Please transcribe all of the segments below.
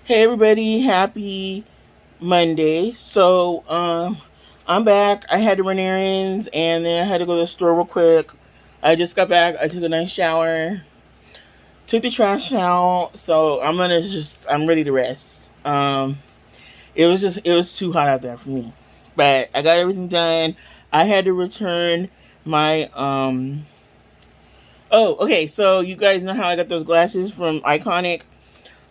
Hey everybody, happy Monday. I'm back. I had to run errands and then I had to go to the store real quick. I just got back. I took a nice shower, took the trash out, so I'm ready to rest. It was too hot out there for me. But I got everything done. I had to return my Oh, okay, so you guys know how I got those glasses from Iconic.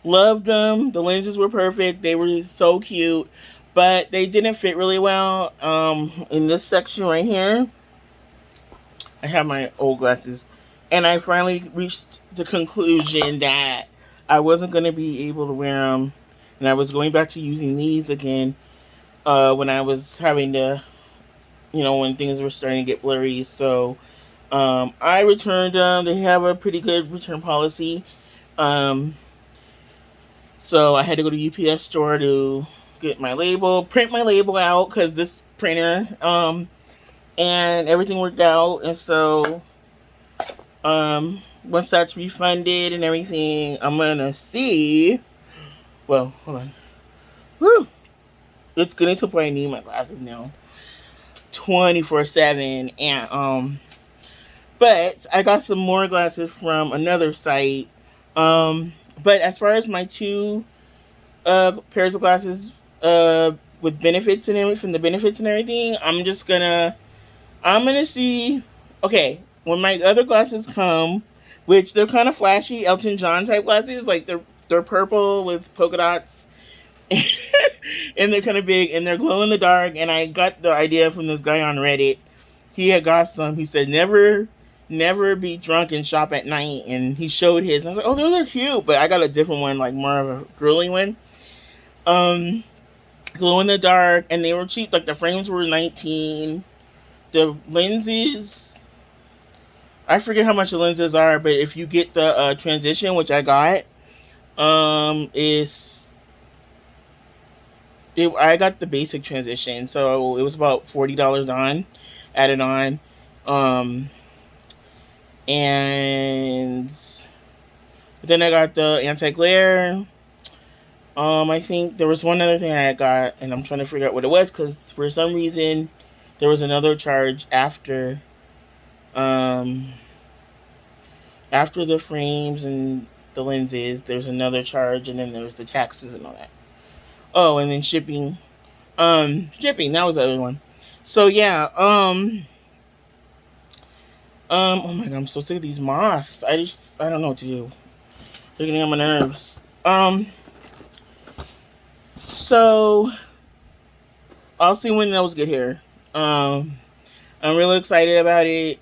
Loved them. The lenses were perfect. They were so cute, but they didn't fit really well. In this section right here, I have my old glasses, and I finally reached the conclusion that I wasn't going to be able to wear them, and I was going back to using these again. When I was having to, when things were starting to get blurry. So, I returned them. They have a pretty good return policy. Um, So I had to go to UPS store to get my label, print my label out because this printer, and everything worked out. And so, once that's refunded and everything, I'm gonna see. Well, hold on. Whew. It's getting to the point I need my glasses now, 24/7, and but I got some more glasses from another site. But as far as my two pairs of glasses with benefits and everything from the benefits and everything, I'm gonna see. Okay, when my other glasses come, which they're kind of flashy Elton John type glasses, like they're purple with polka dots, and they're kind of big and they're glow in the dark. And I got the idea from this guy on Reddit. He had got some. He said never be drunk and shop at night, and he showed his. And I was like, oh, those are cute, but I got a different one, like more of a girly one. Um, Glow in the dark, and they were cheap. Like the frames were 19. The lenses, I forget how much the lenses are, but if you get the transition, which I got, is I got the basic transition, so it was about $40 on, added on, um, and then I got the anti glare. I think there was one other thing I got, and I'm trying to figure out what it was because for some reason there was another charge um, after the frames and the lenses. There's another charge, and then there's the taxes and all that. Oh, and then shipping. Shipping, that was the other one. So yeah. Oh my god, I'm so sick of these moths. I don't know what to do. They're getting on my nerves. So I'll see when those get here. I'm really excited about it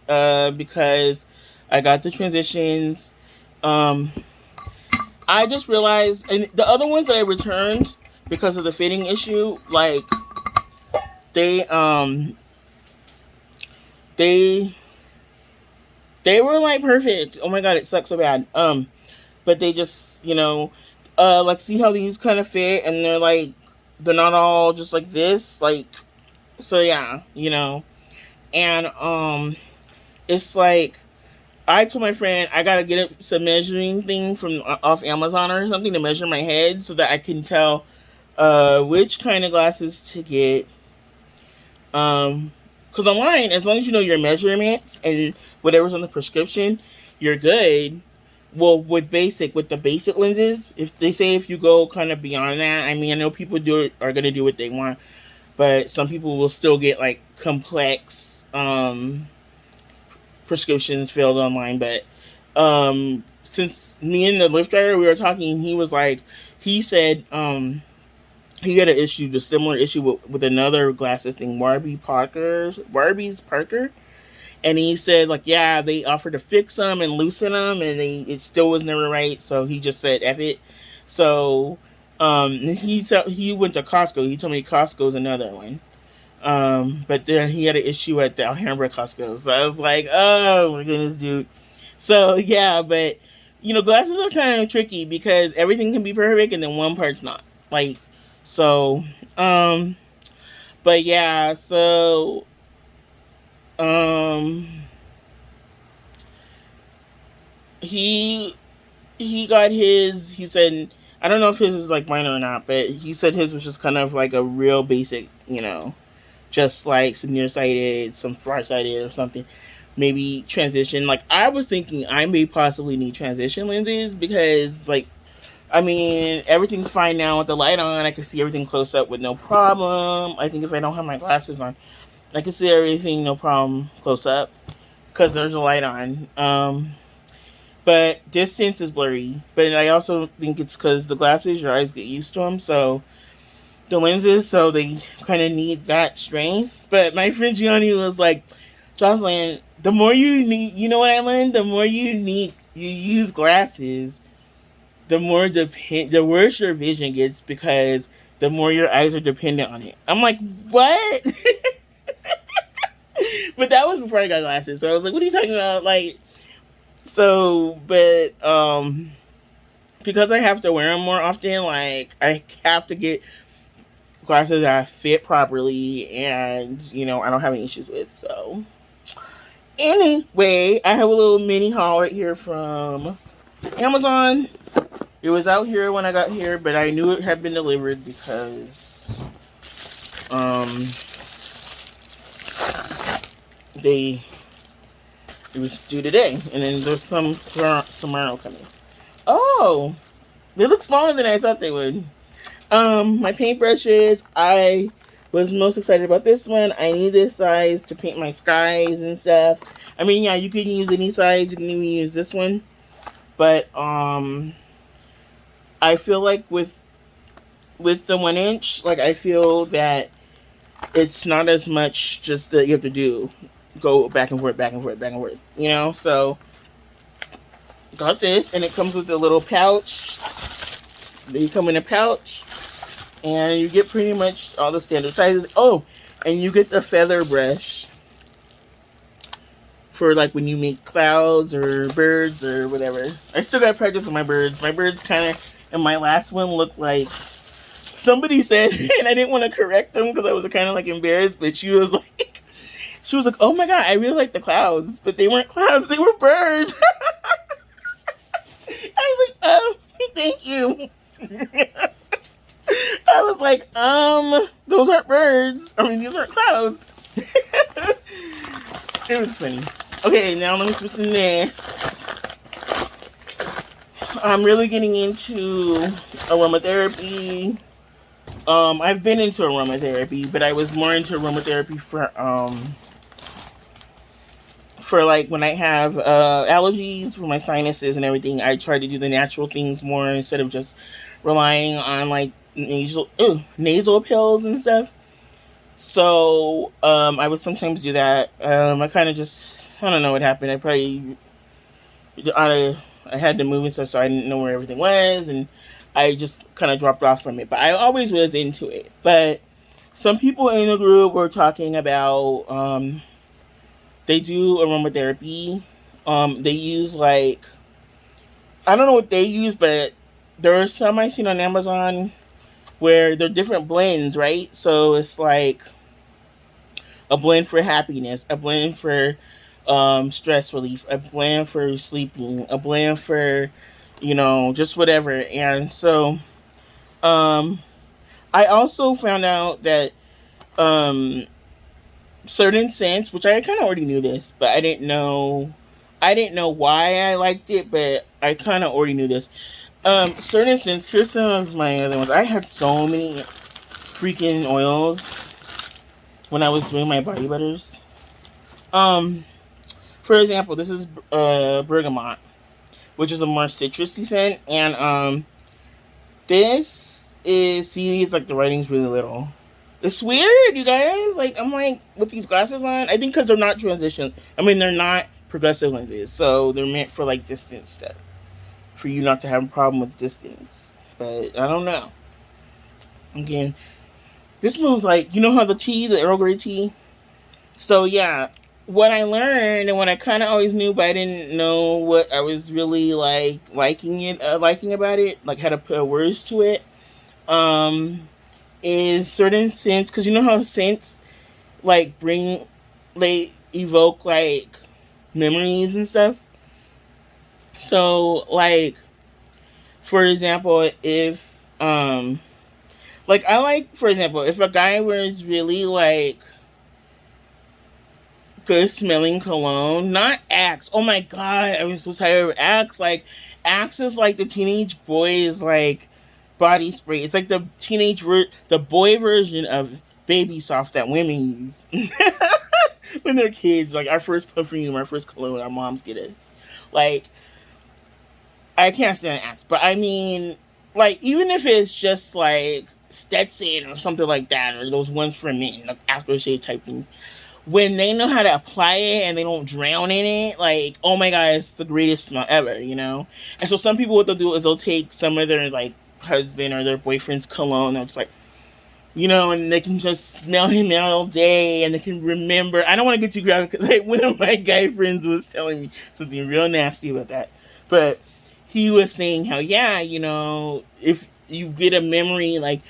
because I got the transitions. Um, I just realized, and the other ones that I returned because of the fitting issue, like they they they were like perfect. Oh my god, it sucks so bad. But they just like see how these kind of fit, and they're not all just like this, like so yeah, and it's like I told my friend I gotta get some measuring thing from off Amazon or something to measure my head so that I can tell which kind of glasses to get. Because online, as long as you know your measurements and whatever's on the prescription, you're good. Well, with the basic lenses, if they say if you go kind of beyond that, I mean, I know people are gonna do what they want, but some people will still get like complex prescriptions filled online. But since me and the Lyft driver we were talking, he said he had a similar issue with another glasses thing, Warby's Parker, and he said like yeah they offered to fix them and loosen them, and it still was never right, so he just said F it. So he went to Costco. He told me Costco's another one. But then he had an issue at the Alhambra Costco. So I was like, oh my goodness, dude. So yeah, but glasses are kind of tricky because everything can be perfect and then one part's not. Like, so, but yeah, so, um, he he got his. He said I don't know if his is like mine or not, but he said his was just kind of like a real basic, just like some nearsighted, some farsighted or something. Maybe transition. Like I was thinking I may possibly need transition lenses because like I mean everything's fine now with the light on. I can see everything close up with no problem. I think if I don't have my glasses on, I can see everything no problem close up because there's a light on. But distance is blurry. But I also think it's because the glasses, your eyes get used to them. So the lenses, so they kind of need that strength. But my friend Gianni was like, Jocelyn, the more you need, you know what I learned? The more you use glasses, the worse your vision gets because the more your eyes are dependent on it. I'm like, what? But that was before I got glasses. So I was like, what are you talking about? Like, so, but, because I have to wear them more often, like, I have to get glasses that fit properly and, I don't have any issues with, so. Anyway, I have a little mini haul right here from Amazon. It was out here when I got here, but I knew it had been delivered because, it was due today, and then there's some tomorrow coming. Oh, they look smaller than I thought they would. My paintbrushes, I was most excited about this one. I need this size to paint my skies and stuff. I mean, yeah, you can use any size. You can even use this one. But, I feel like with the 1 inch, like, I feel that it's not as much just that you have to do. Go back and forth, back and forth, back and forth. So, got this, and it comes with a little pouch. They come in a pouch. And you get pretty much all the standard sizes. Oh, and you get the feather brush for like when you make clouds or birds or whatever. I still got to practice with my birds. My birds kind of, and my last one looked like somebody said, and I didn't want to correct them because I was kind of like embarrassed, but she was like, oh my God, I really like the clouds, but they weren't clouds, they were birds. I was like, oh, thank you. I was like, those aren't birds. I mean, these aren't clouds. It was funny. Okay, now let me switch to this. I'm really getting into aromatherapy. I've been into aromatherapy, but I was more into aromatherapy for like when I have allergies for my sinuses and everything. I try to do the natural things more instead of just relying on like nasal pills and stuff. So I would sometimes do that. I kind of just, I don't know what happened. I had to move and stuff, so I didn't know where everything was, and I just kind of dropped off from it. But I always was into it. But some people in the group were talking about they do aromatherapy. They use like, I don't know what they use, but there are some I seen on Amazon where they're different blends, right? So it's like a blend for happiness, a blend for stress relief, a blend for sleeping, a blend for, just whatever. And so I also found out that certain scents, which I kind of already knew this, but I didn't know why I liked it, but I kind of already knew this. Certain scents, here's some of my other ones. I had so many freaking oils when I was doing my body butters. For example, this is bergamot, which is a more citrusy scent, and this is, see, it's like the writing's really little. It's weird, you guys. Like, I'm like, with these glasses on, I think because they're not they're not progressive lenses, so they're meant for like distance stuff, for you not to have a problem with distance. But I don't know. Again, this smells like, how the Earl Grey tea. So yeah, what I learned and what I kind of always knew, but I didn't know what I was really like liking about it, like how to put words to it. Is certain scents, because you know how scents like they evoke like memories and stuff. So like For example, if like I like, for example, if a guy wears really like good smelling cologne, not Axe. Oh my god, I was so tired of Axe. Like Axe is like the teenage boys like body spray. It's like the the boy version of Baby Soft that women use when they're kids. Like our first perfume, our first cologne, our moms get us. Like I can't stand Axe, but I mean, like even if it's just like Stetson or something like that, or those ones for men, like aftershave type things, when they know how to apply it and they don't drown in it, like, oh my god, it's the greatest smell ever, you know? And so some people, what they'll do is they'll take some of their, like, husband or their boyfriend's cologne, and it's like, you know, and they can just smell him all day, and they can remember. I don't want to get too graphic, because, like, one of my guy friends was telling me something real nasty about that. But he was saying how, yeah, you know, if you get a memory, like,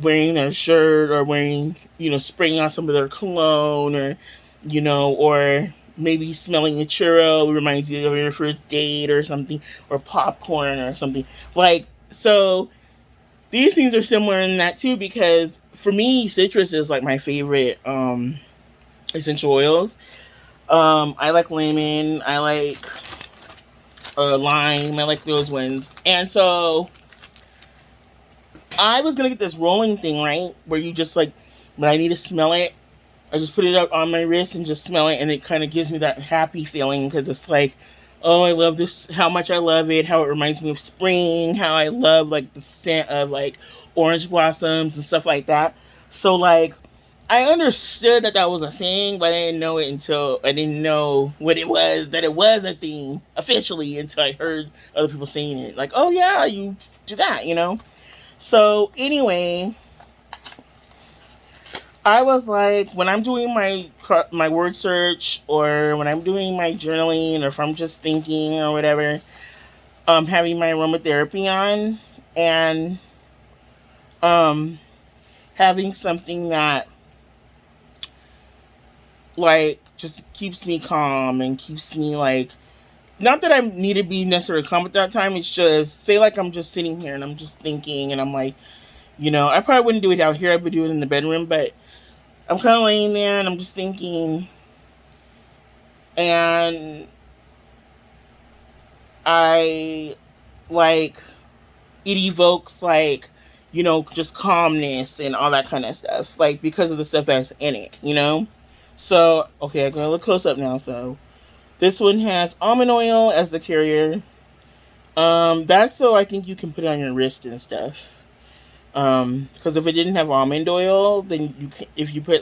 wearing a shirt or wearing, you know, spraying on some of their cologne, or, you know, or maybe smelling a churro reminds you of your first date or something, or popcorn or something. Like, so these things are similar in that too, because for me, citrus is like my favorite essential oils. I like lemon, I like lime, I like those ones. And so I was gonna get this rolling thing, right? Where you just like, when I need to smell it, I just put it up on my wrist and just smell it, and it kind of gives me that happy feeling, because it's like, oh, I love this, how much I love it, how it reminds me of spring, how I love like the scent of like orange blossoms and stuff like that. So like, I understood that that was a thing, but I didn't know it until I didn't know what it was, that it was a thing officially, until I heard other people saying it. Like, oh yeah, you do that, you know? So anyway, I was like, when I'm doing my word search, or when I'm doing my journaling, or if I'm just thinking or whatever, having my aromatherapy on, and um having something that like just keeps me calm and keeps me like, not that I need to be necessarily calm at that time. It's just, say like I'm just sitting here and I'm just thinking, and I'm like, you know, I probably wouldn't do it out here. I would do it in the bedroom, but I'm kind of laying there and I'm just thinking, and I like, it evokes like, you know, just calmness and all that kind of stuff, like because of the stuff that's in it, you know. So okay, I'm gonna look close up now. So this one has almond oil as the carrier. That's so I think you can put it on your wrist and stuff. Because if it didn't have almond oil, then you can, if you put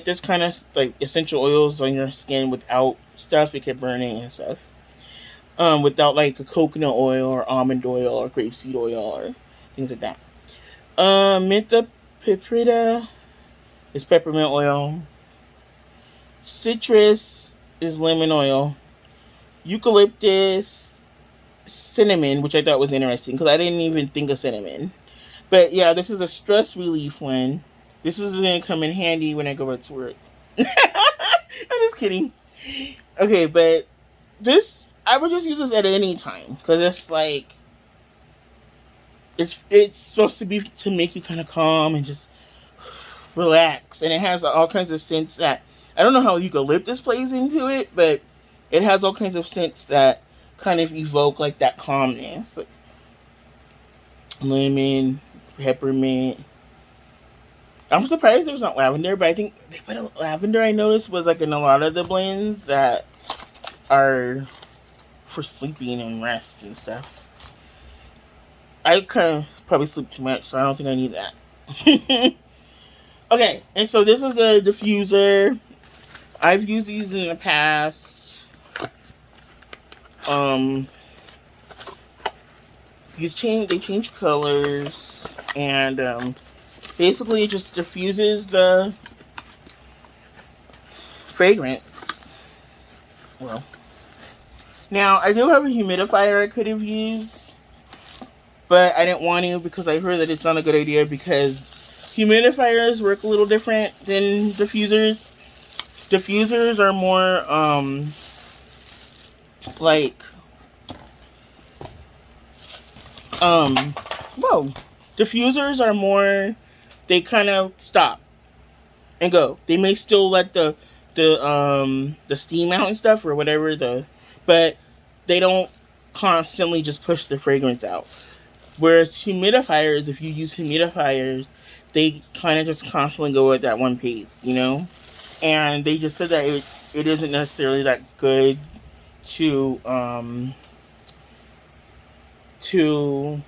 this kind of like essential oils on your skin without stuff, it could burn it and stuff. Without like a coconut oil or almond oil or grapeseed oil or things like that. Mentha piprita is peppermint oil. Citrus is lemon oil. Eucalyptus, cinnamon, which I thought was interesting because I didn't even think of cinnamon. But yeah, this is a stress relief one. This is going to come in handy when I go back to work. I'm just kidding. Okay, but this, I would just use this at any time, because it's like, it's supposed to be to make you kind of calm and just relax, and it has all kinds of scents that, I don't know how eucalyptus plays into it, but it has all kinds of scents that kind of evoke like that calmness, like lemon, peppermint. I'm surprised there's not lavender, but I think they put lavender, I noticed, was like in a lot of the blends that are for sleeping and rest and stuff. I kind of probably sleep too much, so I don't think I need that. Okay, and so this is the diffuser. I've used these in the past. They change colors, and basically it just diffuses the fragrance. Well, now I do have a humidifier I could have used, but I didn't want to because I heard that it's not a good idea, because humidifiers work a little different than diffusers. Diffusers are more like, Um, well, diffusers are more. They kind of stop and go. They may still let the steam out and stuff or whatever but they don't constantly just push the fragrance out. Whereas humidifiers, if you use humidifiers, they kind of just constantly go at that one pace, you know. And they just said that it isn't necessarily that good to to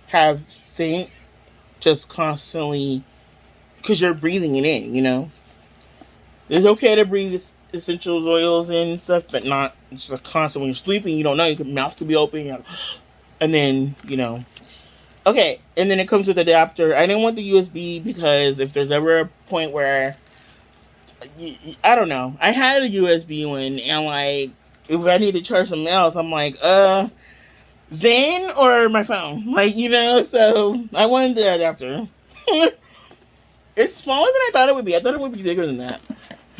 have scent just constantly because you're breathing it in, you know. It's okay to breathe essential oils in and stuff, but not just a constant when you're sleeping. You don't know, your mouth could be open, you know, and then you know. Okay, and then it comes with adapter. I didn't want the USB because if there's ever a point where I don't know, I had a USB one, and like if I need to charge something else, I'm like, Zen or my phone, like you know. So I wanted the adapter. It's smaller than I thought it would be. I thought it would be bigger than that.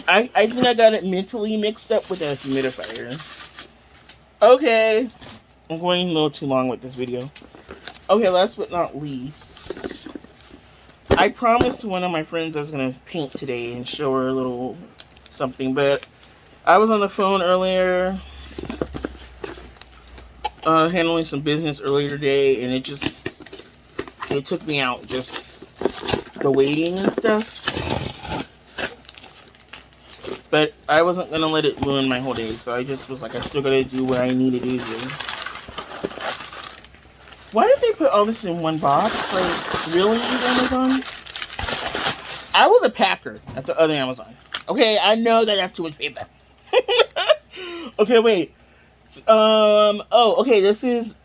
I think I got it mentally mixed up with a humidifier. Okay. I'm going a little too long with this video. Okay, last but not least. I promised one of my friends I was going to paint today and show her a little something, but I was on the phone earlier handling some business earlier today, and it took me out, just the waiting and stuff. But I wasn't going to let it ruin my whole day, so I just was like, I still got to do what I need to do here. Why did they put all this in one box? Like, really, Amazon? I was a packer at the other Amazon. Okay, I know that that's too much paper. Okay, wait. Okay, this is,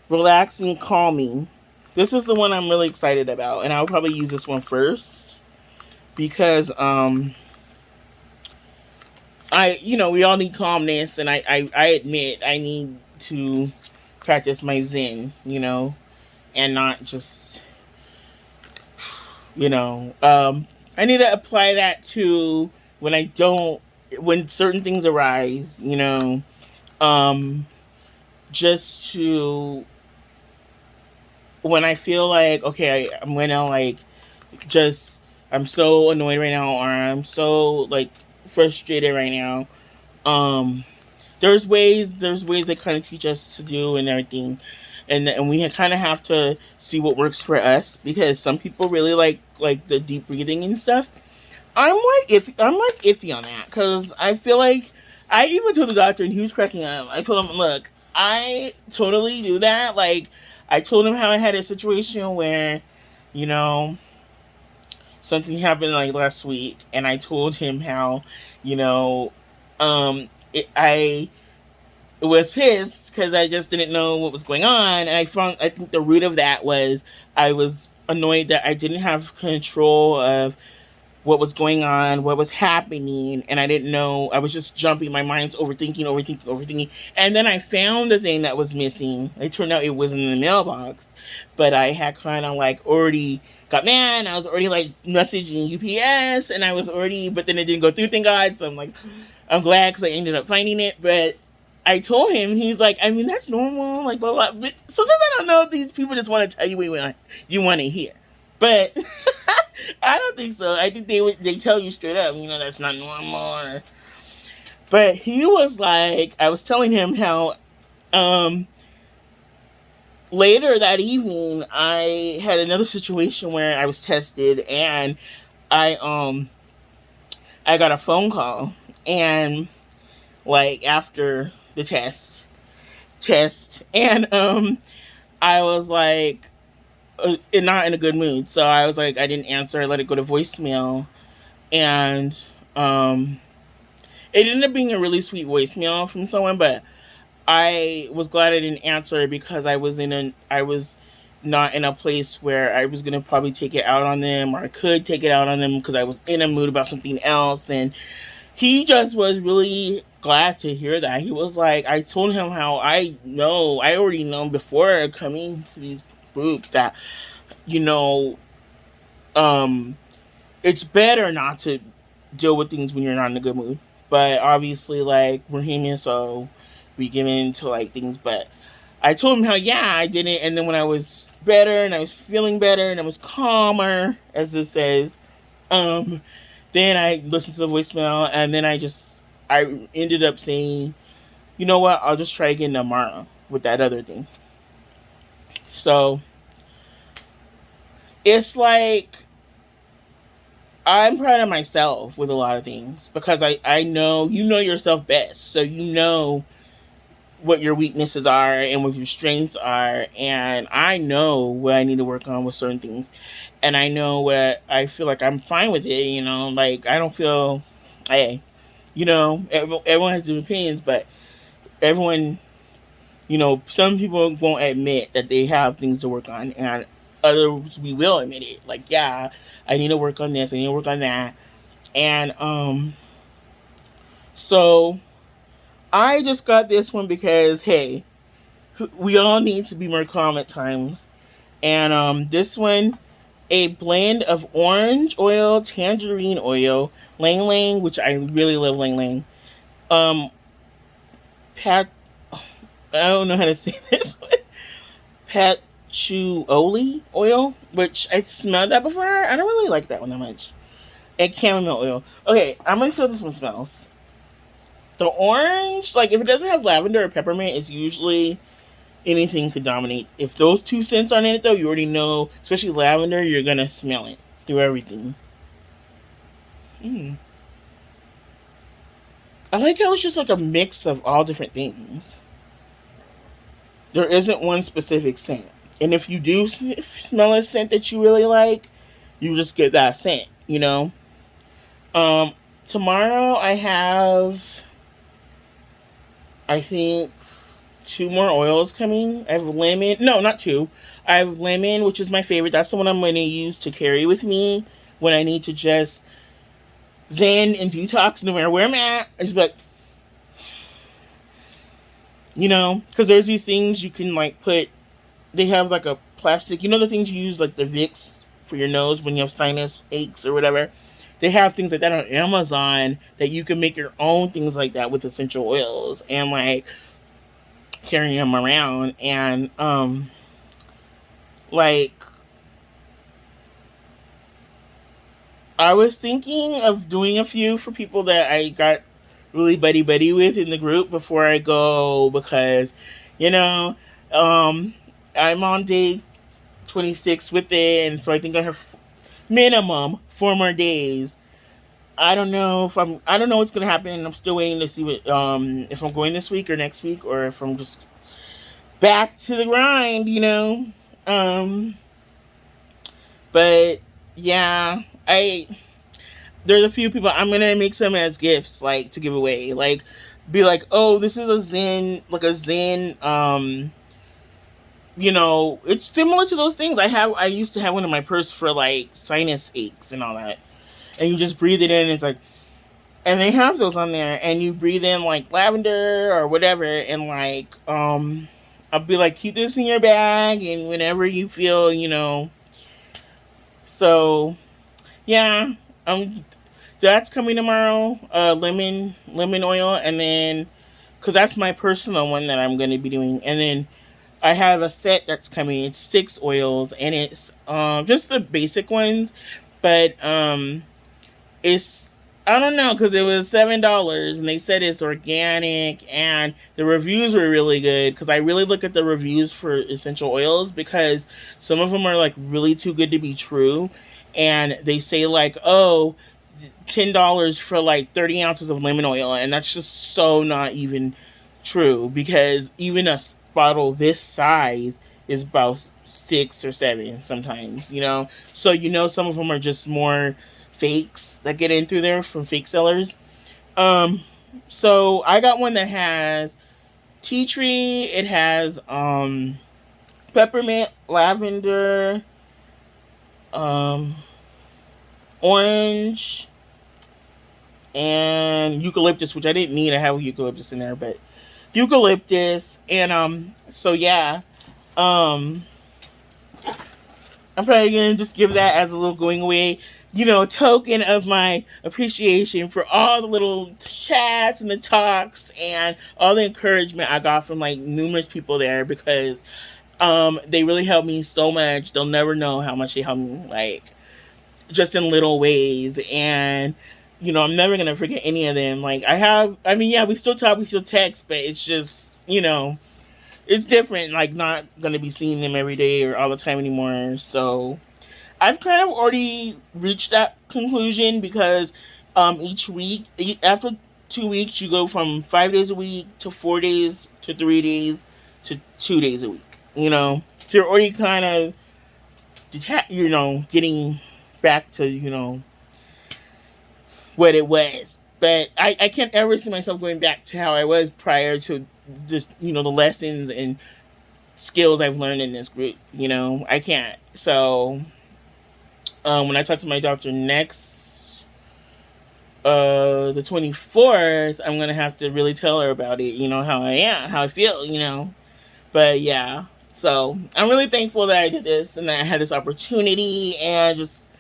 relaxing, calming. This is the one I'm really excited about, and I'll probably use this one first. Because, we all need calmness, and I admit I need to practice my Zen, and not just, I need to apply that to when certain things arise, just to, when I feel like, okay, I'm gonna, I'm so annoyed right now, or I'm so, frustrated right now. There's ways they kind of teach us to do and everything, and we kind of have to see what works for us, because some people really like the deep breathing and stuff. I'm iffy on that, because I feel like I even told the doctor, and he was cracking up. I told him, look, I totally do that. I told him how I had a situation where, something happened last week, and I told him how, I was pissed because I just didn't know what was going on, and I think the root of that was I was annoyed that I didn't have control of what was going on, what was happening, and I didn't know. I was just jumping. My mind's overthinking. And then I found the thing that was missing. It turned out it wasn't in the mailbox, but I had kind of already got mad. I was already messaging UPS, and I was already, but then it didn't go through, thank God. So I'm glad, because I ended up finding it. But I told him, he's like, I mean, that's normal, blah, blah. But sometimes I don't know if these people just want to tell you what you want to hear. But I don't think so. I think they tell you straight up, that's not normal. But he was like, I was telling him how later that evening I had another situation where I was tested, and I got a phone call, and after the test, and I was not in a good mood, so I was I didn't answer. I let it go to voicemail, and it ended up being a really sweet voicemail from someone, but I was glad I didn't answer, because I was not in a place where I was gonna probably take it out on them, or I could take it out on them, because I was in a mood about something else. And he just was really glad to hear that. He was like, I told him how I already know before coming to these groups that, it's better not to deal with things when you're not in a good mood. But obviously, we're human, so we give in to things. But I told him how, yeah, I did it. And then when I was better and I was feeling better and I was calmer, as it says, um, then I listened to the voicemail, and then I ended up saying, you know what, I'll just try again tomorrow with that other thing. So it's like, I'm proud of myself with a lot of things because I know, you know yourself best. So you know what your weaknesses are and what your strengths are. And I know what I need to work on with certain things. And I know what I feel like I'm fine with it, you know, like I don't feel, hey, you know, everyone has different opinions, but everyone, you know, some people won't admit that they have things to work on, and others we will admit it. Like, yeah, I need to work on this, I need to work on that. And so I just got this one because, hey, we all need to be more calm at times. And this one, a blend of orange oil, tangerine oil, lang lang, which I really love lang lang. Um, pat, I don't know how to say this one. Patchouli oil, which I smelled that before. I don't really like that one that much. And chamomile oil. Okay, I'm gonna see what this one smells. The orange, like if it doesn't have lavender or peppermint, it's usually anything could dominate. If those two scents aren't in it though, you already know, especially lavender, you're gonna smell it through everything. Mm. I like how it's just like a mix of all different things. There isn't one specific scent. And if you do smell a scent that you really like, you just get that scent, you know? Um, Tomorrow I have, I think, two more oils coming. I have lemon. No, not two. I have lemon, which is my favorite. That's the one I'm going to use to carry with me when I need to just zen and detox no matter where I'm at. I just be like, you know, because there's these things you can like put, they have like a plastic, you know, the things you use like the Vicks for your nose when you have sinus aches or whatever. They have things like that on Amazon that you can make your own things like that with essential oils and like carrying them around. And like I was thinking of doing a few for people that I got really buddy buddy with in the group before I go, because you know, um I'm on day 26 with it, and so I think I have minimum 4 more days. I don't know what's gonna happen. I'm still waiting to see what if I'm going this week or next week, or if I'm just back to the grind, you know. Um but yeah, I there's a few people I'm gonna make some as gifts, like to give away. Like be like, oh, this is a Zen, like a Zen, you know, it's similar to those things. I used to have one in my purse for like sinus aches and all that. And you just breathe it in, and it's like, and they have those on there, and you breathe in like lavender or whatever, and like I'll be like, keep this in your bag, and whenever you feel, you know. So yeah, um, that's coming tomorrow. Lemon oil, and then because that's my personal one that I'm going to be doing, and then I have a set that's coming. It's 6 oils, and it's just the basic ones, but it's, I don't know, because it was $7 and they said it's organic, and the reviews were really good because I really look at the reviews for essential oils because some of them are like really too good to be true, and they say like, oh, $10 for like 30 ounces of lemon oil, and that's just so not even true, because even a bottle this size is about 6 or 7 sometimes, you know. So you know some of them are just more fakes that get in through there from fake sellers. Um, so I got one that has tea tree, it has peppermint, lavender, um, orange, and eucalyptus, which I didn't need. I have eucalyptus in there, but eucalyptus, and so yeah, um I'm probably gonna just give that as a little going away. token of my appreciation for all the little chats and the talks and all the encouragement I got from like numerous people there, because they really helped me so much. They'll never know how much they helped me, like just in little ways. And I'm never gonna forget any of them. Like yeah, we still talk, we still text, but it's just it's different, like not gonna be seeing them every day or all the time anymore. So I've kind of already reached that conclusion, because each week, after 2 weeks, you go from 5 days a week to 4 days to 3 days to 2 days a week. So you're already kind of getting back to what it was. But I can't ever see myself going back to how I was prior to just the lessons and skills I've learned in this group. I can't. So when I talk to my doctor next, the 24th, I'm gonna have to really tell her about it. How I am, how I feel. But yeah, so I'm really thankful that I did this and that I had this opportunity, and just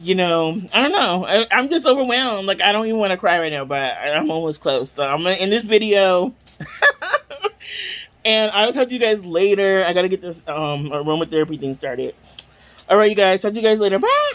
I don't know, I'm just overwhelmed. Like, I don't even want to cry right now, but I'm almost close. So I'm gonna end this video. And I'll talk to you guys later. I gotta get this aromatherapy thing started. All right, you guys. Talk to you guys later. Bye.